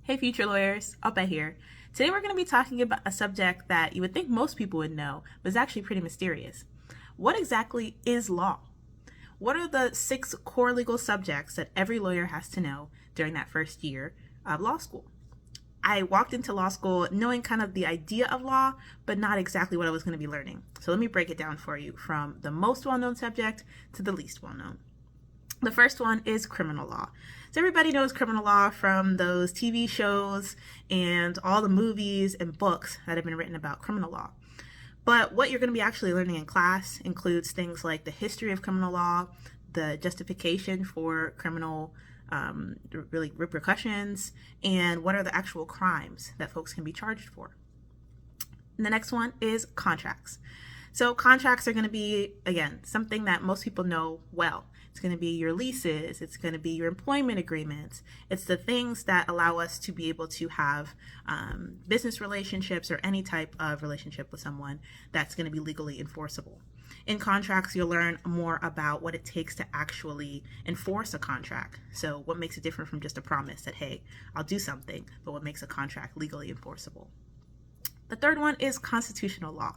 Hey future lawyers, Alpa here. Today we're going to be talking about a subject that you would think most people would know, but is actually pretty mysterious. What exactly is law? What are the 6 core legal subjects that every lawyer has to know during that first year of law school? I walked into law school knowing kind of the idea of law, but not exactly what I was going to be learning. So let me break it down for you from the most well-known subject to the least well-known. The first one is criminal law. So everybody knows criminal law from those TV shows and all the movies and books that have been written about criminal law. But what you're going to be actually learning in class includes things like the history of criminal law, the justification for criminal really repercussions, and what are the actual crimes that folks can be charged for. And the next one is contracts. So contracts are going to be, again, something that most people know well. It's going to be your leases. It's going to be your employment agreements. It's the things that allow us to be able to have business relationships or any type of relationship with someone that's going to be legally enforceable. In contracts, you'll learn more about what it takes to actually enforce a contract. So what makes it different from just a promise that, hey, I'll do something, but what makes a contract legally enforceable. The third one is constitutional law.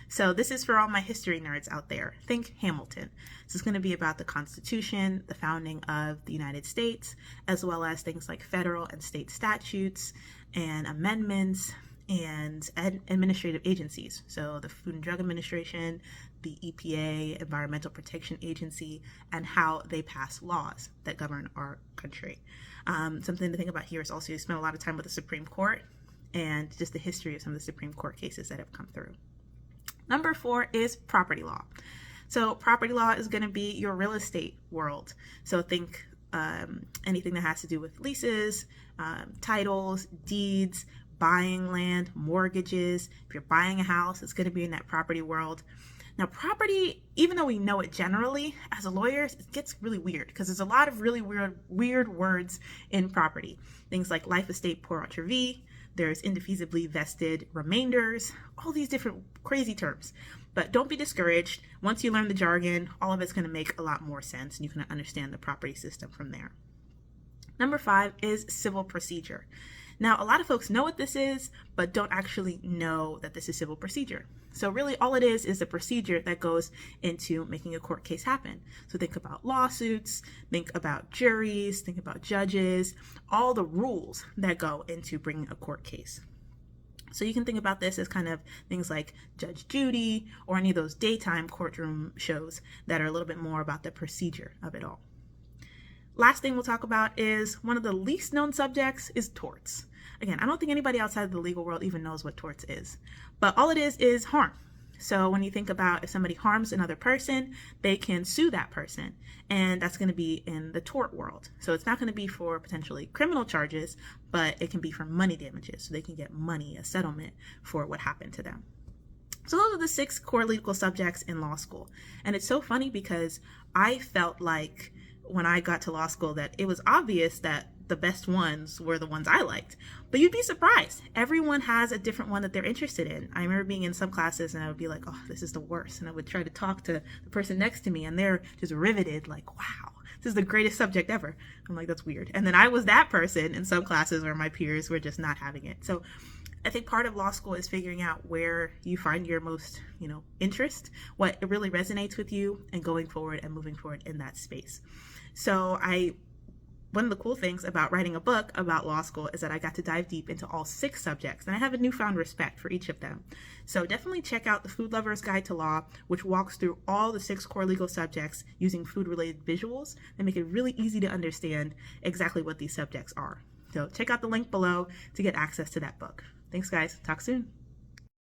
So this is for all my history nerds out there. Think Hamilton. This is going to be about the Constitution, the founding of the United States, as well as things like federal and state statutes and amendments and administrative agencies. So the Food and Drug Administration, the EPA, Environmental Protection Agency, and how they pass laws that govern our country. Something to think about here is also you spend a lot of time with the Supreme Court and just the history of some of the Supreme Court cases that have come through. Number 4 is property law. So property law is going to be your real estate world. So think anything that has to do with leases, titles, deeds, buying land, mortgages. If you're buying a house, it's going to be in that property world. Now, property, even though we know it generally, as a lawyer, it gets really weird because there's a lot of really weird words in property. Things like life estate pour entre vie, there's indefeasibly vested remainders, all these different crazy terms. But don't be discouraged. Once you learn the jargon, all of it's going to make a lot more sense and you can understand the property system from there. Number 5 is civil procedure. Now, a lot of folks know what this is, but don't actually know that this is civil procedure. So really all it is the procedure that goes into making a court case happen. So think about lawsuits, think about juries, think about judges, all the rules that go into bringing a court case. So you can think about this as kind of things like Judge Judy or any of those daytime courtroom shows that are a little bit more about the procedure of it all. Last thing we'll talk about is one of the least known subjects is torts. Again, I don't think anybody outside of the legal world even knows what torts is, but all it is harm. So when you think about if somebody harms another person, they can sue that person, and that's going to be in the tort world. So it's not going to be for potentially criminal charges, but it can be for money damages, so they can get money, a settlement for what happened to them. So those are the 6 core legal subjects in law school. And it's so funny because I felt like when I got to law school that it was obvious that the best ones were the ones I liked. But you'd be surprised. Everyone has a different one that they're interested in. I remember being in some classes and I would be like, oh, this is the worst. And I would try to talk to the person next to me and they're just riveted like, wow, this is the greatest subject ever. I'm like, that's weird. And then I was that person in some classes where my peers were just not having it. So I think part of law school is figuring out where you find your most, interest, what really resonates with you, and going forward and moving forward in that space. So one of the cool things about writing a book about law school is that I got to dive deep into all 6 subjects, and I have a newfound respect for each of them. So definitely check out the Food Lover's Guide to Law, which walks through all the 6 core legal subjects using food-related visuals and make it really easy to understand exactly what these subjects are. So check out the link below to get access to that book. Thanks, guys. Talk soon.